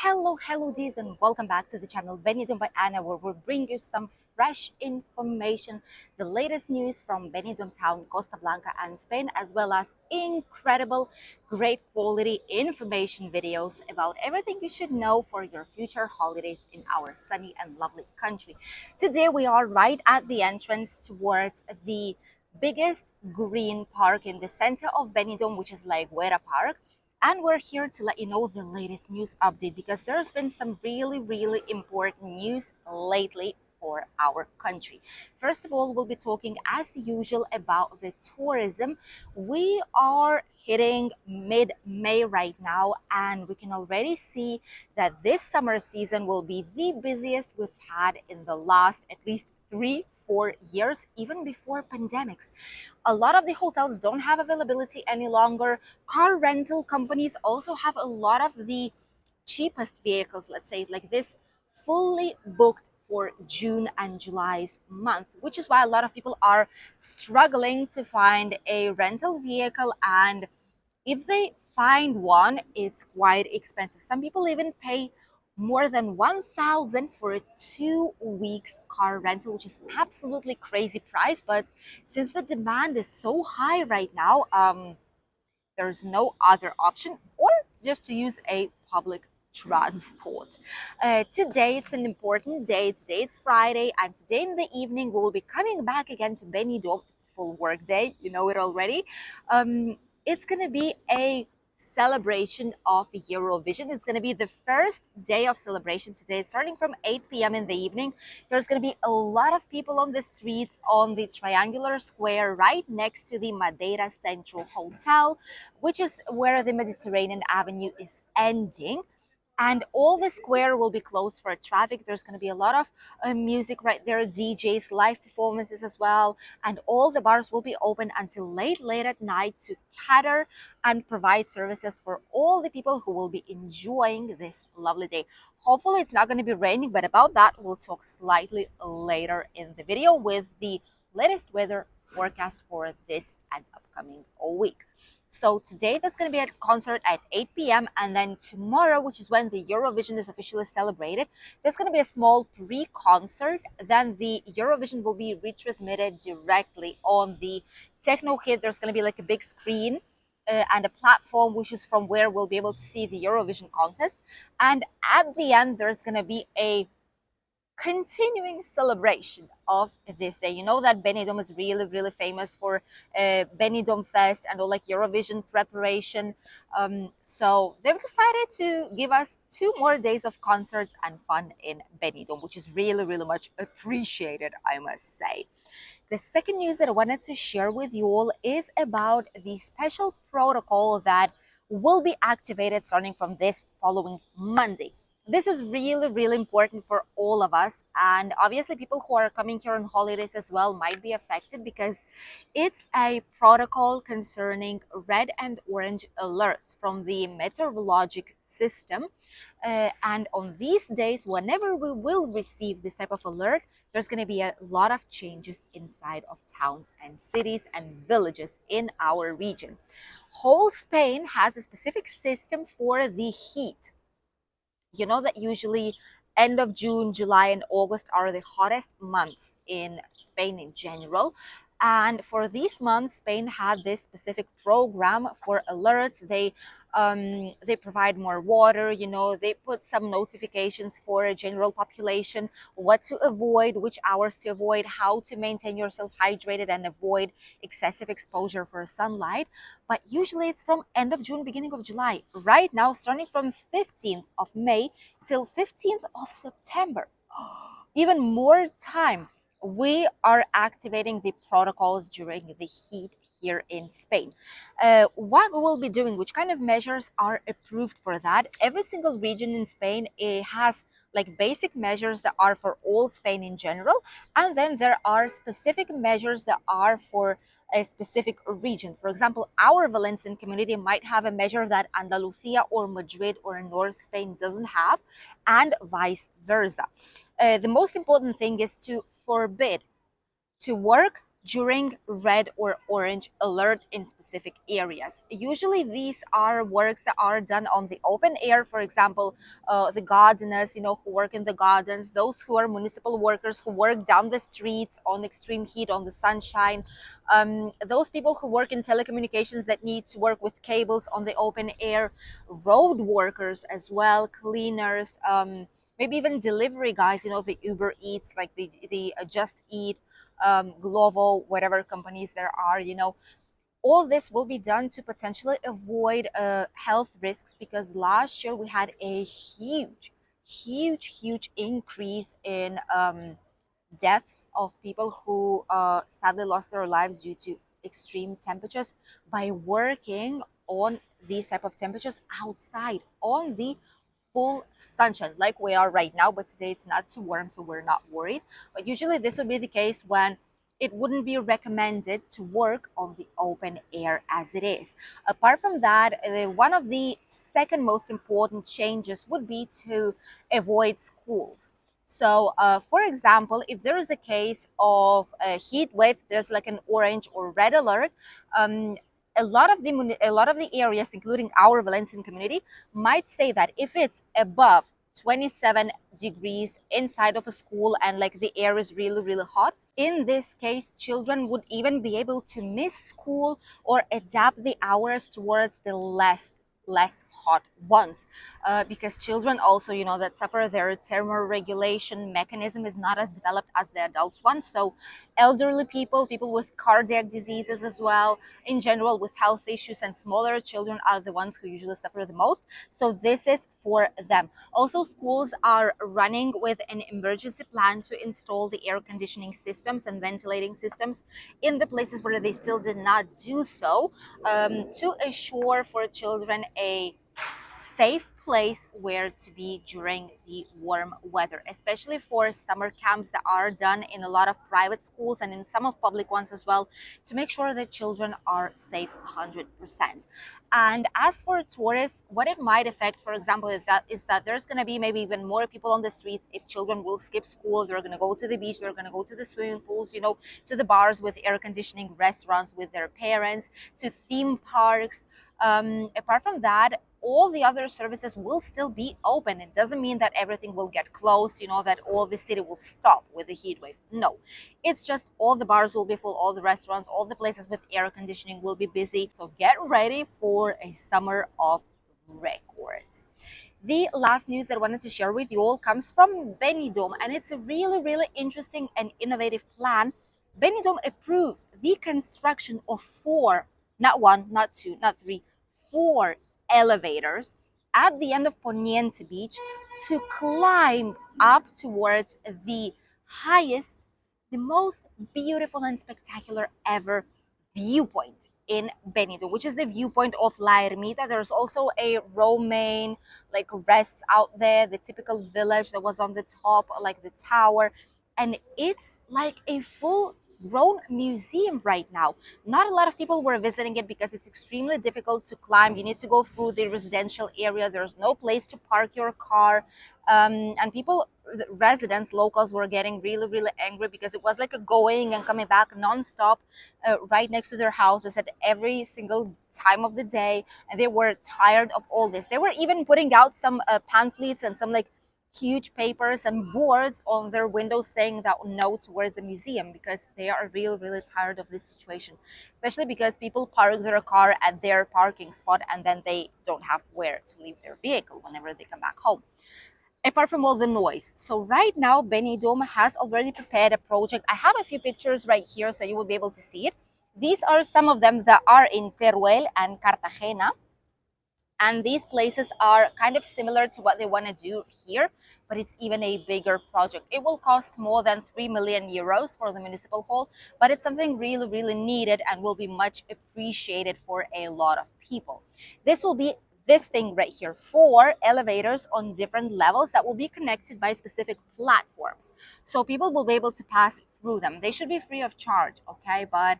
Hello, Ds, and welcome back to the channel Benidorm by Anna, where we bring you some fresh information, the latest news from Benidorm town, Costa Blanca, and Spain, as well as incredible, great quality information videos about everything you should know for your future holidays in our sunny and lovely country. Today, we are right at the entrance towards the biggest green park in the center of Benidorm, which is La Higuera Park. And we're here to let you know the latest news update because there's been some really important news lately for our country. First of all, we'll be talking as usual about the tourism. We are hitting mid-May right now, and we can already see that this summer season will be the busiest we've had in the last at least 3-4 years, even before pandemics. A lot of the hotels don't have availability any longer. Car rental companies also have a lot of the cheapest vehicles, let's say like this, fully booked for June and July's month, which is why a lot of people are struggling to find a rental vehicle. And if they find one, it's quite expensive. Some people even pay more than 1,000 for a 2 weeks car rental, which is absolutely crazy price. But since the demand is so high right now, there's no other option, or just to use a public transport. Today it's an important day. Today it's Friday, and today in the evening we will be coming back again to Benidorm. It's a full work day, you know it already. It's gonna be a celebration of Eurovision. It's going to be the first day of celebration today, starting from 8 p.m. in the evening. There's going to be a lot of people on the streets on the triangular square right next to the Madeira Central Hotel, which is where the Mediterranean Avenue is ending. And all the square will be closed for traffic. There's going to be a lot of music right there, DJs, live performances as well, and all the bars will be open until late at night to cater and provide services for all the people who will be enjoying this lovely day. Hopefully it's not going to be raining, but about that we'll talk slightly later in the video with the latest weather forecast for this and upcoming week. So today there's going to be a concert at 8 p.m. and then tomorrow, which is when the Eurovision is officially celebrated, there's going to be a small pre-concert. Then the Eurovision will be retransmitted directly on the Technohit. There's going to be like a big screen and a platform, which is from where we'll be able to see the Eurovision contest. And at the end, there's going to be a continuing celebration of this day. You know that Benidorm is really famous for Benidorm Fest and all like Eurovision preparation. So they've decided to give us 2 more days of concerts and fun in Benidorm, which is really much appreciated, I must say. The second news that I wanted to share with you all is about the special protocol that will be activated starting from this following Monday. This is really important for all of us, and obviously people who are coming here on holidays as well might be affected because it's a protocol concerning red and orange alerts from the meteorologic system. And on these days, whenever we will receive this type of alert, there's going to be a lot of changes inside of towns and cities and villages in our region. Whole Spain has a specific system for the heat. You know that usually end of June, July, and August are the hottest months in Spain in general. And for these months, Spain had this specific program for alerts. They provide more water, you know, they put some notifications for a general population, what to avoid, which hours to avoid, how to maintain yourself hydrated and avoid excessive exposure for sunlight. But usually it's from end of June, beginning of July. Right now, starting from 15th of May till 15th of September, even more time, we are activating the protocols during the heat here in Spain. What we'll be doing, which kind of measures are approved for that? Every single region in Spain has like basic measures that are for all Spain in general, and then there are specific measures that are for a specific region. For example, our Valencian community might have a measure that Andalusia or Madrid or North Spain doesn't have, and vice versa. The most important thing is to forbid to work during red or orange alert in specific areas. Usually these are works that are done on the open air. For example, the gardeners, who work in the gardens, those who are municipal workers who work down the streets on extreme heat, on the sunshine, those people who work in telecommunications that need to work with cables on the open air, road workers as well, cleaners, maybe even delivery guys, the Uber Eats, like the Just Eat, Glovo, whatever companies there are, all this will be done to potentially avoid health risks, because last year we had a huge increase in deaths of people who sadly lost their lives due to extreme temperatures by working on these type of temperatures outside on the full sunshine like we are right now. But today it's not too warm, so we're not worried. But usually this would be the case when it wouldn't be recommended to work on the open air as it is. Apart from that, one of the second most important changes would be to avoid schools. So, for example, if there is a case of a heat wave, there's like an orange or red alert. Um, a lot of the areas, including our Valencian community, might say that if it's above 27 degrees inside of a school and like the air is really hot, in this case children would even be able to miss school or adapt the hours towards the less hot ones, because children also, that suffer, their thermoregulation mechanism is not as developed as the adults one. So elderly people with cardiac diseases as well, in general with health issues, and smaller children are the ones who usually suffer the most. So this is for them. Also, schools are running with an emergency plan to install the air conditioning systems and ventilating systems in the places where they still did not do so, to assure for children a safe place where to be during the warm weather, especially for summer camps that are done in a lot of private schools and in some of public ones as well, to make sure that children are safe 100%. And as for tourists, what it might affect, for example, is that there's going to be maybe even more people on the streets. If children will skip school, they're going to go to the beach, they're going to go to the swimming pools, to the bars with air conditioning, restaurants with their parents, to theme parks. Apart from that, all the other services will still be open. It doesn't mean that everything will get closed, that all the city will stop with the heat wave. No, it's just all the bars will be full, all the restaurants, all the places with air conditioning will be busy. So get ready for a summer of records. The last news that I wanted to share with you all comes from Benidorm, and it's a really interesting and innovative plan. Benidorm approves the construction of four, not one, not two, not three, four elevators at the end of Poniente Beach to climb up towards the highest, the most beautiful and spectacular ever viewpoint in Benidorm, which is the viewpoint of La Ermita. There's also a Romaine like rests out there, the typical village that was on the top, like the tower, and it's like a full grown museum right now. Not a lot of people were visiting it because it's extremely difficult to climb. You need to go through the residential area. There's no place to park your car. And people, residents, locals were getting really angry because it was like a going and coming back nonstop, right next to their houses at every single time of the day. And they were tired of all this. They were even putting out some pamphlets and some like huge papers and boards on their windows saying that no towards the museum, because they are really tired of this situation, especially because people park their car at their parking spot and then they don't have where to leave their vehicle whenever they come back home, apart from all the noise. So right now Benidorm has already prepared a project. I have a few pictures right here so you will be able to see it. These are some of them that are in Teruel and Cartagena, and these places are kind of similar to what they want to do here, but it's even a bigger project. It will cost more than 3 million euros for the municipal hall, but it's something really needed and will be much appreciated for a lot of people. This will be this thing right here, 4 elevators on different levels that will be connected by specific platforms. So people will be able to pass through them. They should be free of charge, okay? But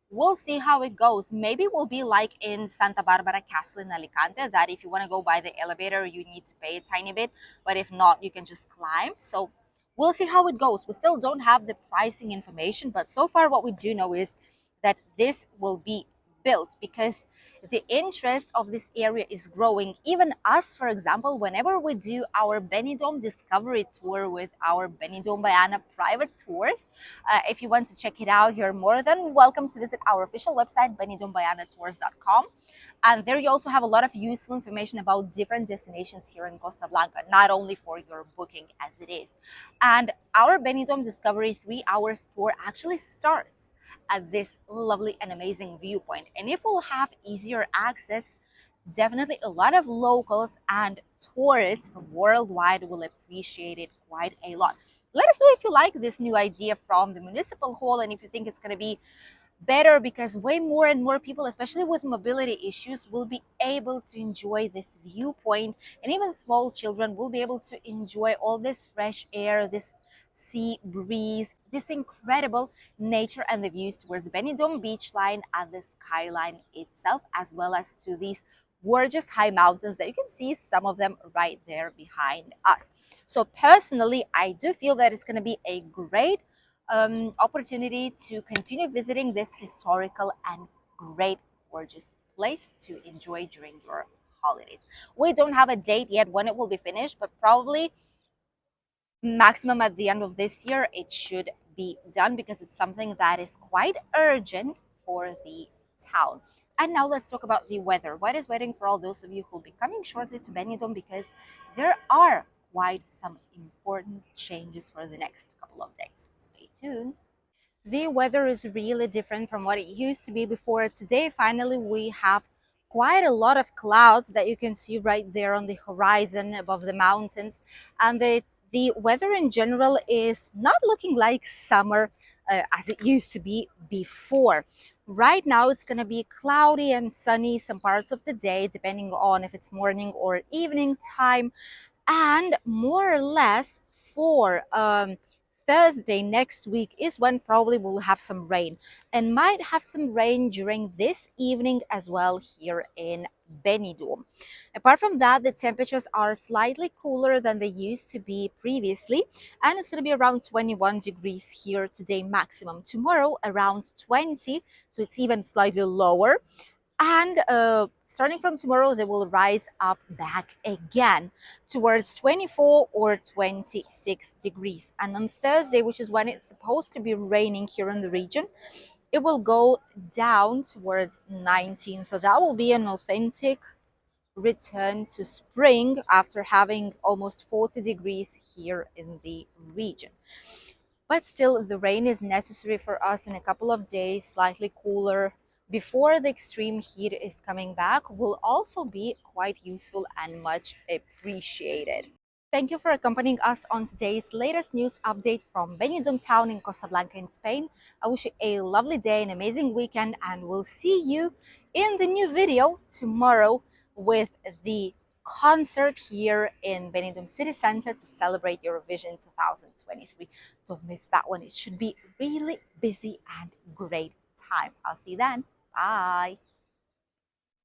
we'll see how it goes. Maybe it will be like in Santa Barbara Castle in Alicante, that if you want to go by the elevator, you need to pay a tiny bit, but if not, you can just climb. So we'll see how it goes. We still don't have the pricing information, but so far what we do know is that this will be built because the interest of this area is growing. Even us, for example, whenever we do our Benidorm Discovery Tour with our Benidorm by Anna private tours, if you want to check it out, you're more than welcome to visit our official website, benidormbyannatours.com. And there you also have a lot of useful information about different destinations here in Costa Blanca, not only for your booking as it is. And our Benidorm Discovery 3 hours tour actually starts at this lovely and amazing viewpoint. And if we'll have easier access, definitely a lot of locals and tourists from worldwide will appreciate it quite a lot. Let us know if you like this new idea from the municipal hall and if you think it's going to be better, because way more and more people, especially with mobility issues, will be able to enjoy this viewpoint, and even small children will be able to enjoy all this fresh air, this sea breeze, this incredible nature and the views towards Benidorm beach line and the skyline itself, as well as to these gorgeous high mountains that you can see some of them right there behind us. So personally, I do feel that it's going to be a great opportunity to continue visiting this historical and great, gorgeous place to enjoy during your holidays. We don't have a date yet when it will be finished, but probably maximum at the end of this year it should be done, because it's something that is quite urgent for the town. And now let's talk about the weather. What is waiting for all those of you who will be coming shortly to Benidorm, because there are quite some important changes for the next couple of days. Stay tuned. The weather is really different from what it used to be before. Today, finally, we have quite a lot of clouds that you can see right there on the horizon above the mountains. And the weather in general is not looking like summer as it used to be before. Right now, it's going to be cloudy and sunny some parts of the day, depending on if it's morning or evening time. And more or less for Thursday next week is when probably we'll have some rain, and might have some rain during this evening as well here in Benidorm. Apart from that, the temperatures are slightly cooler than they used to be previously, and it's going to be around 21 degrees here today maximum. Tomorrow around 20, so it's even slightly lower. And starting from tomorrow, they will rise up back again towards 24 or 26 degrees. And on Thursday, which is when it's supposed to be raining here in the region, it will go down towards 19. So that will be an authentic return to spring after having almost 40 degrees here in the region. But still, the rain is necessary for us in a couple of days, slightly cooler before the extreme heat is coming back, will also be quite useful and much appreciated. Thank you for accompanying us on today's latest news update from Benidorm town in Costa Blanca in Spain. I wish you a lovely day, an amazing weekend, and we'll see you in the new video tomorrow with the concert here in Benidorm City Center to celebrate Eurovision 2023. Don't miss that one. It should be really busy and great time. I'll see you then. Bye.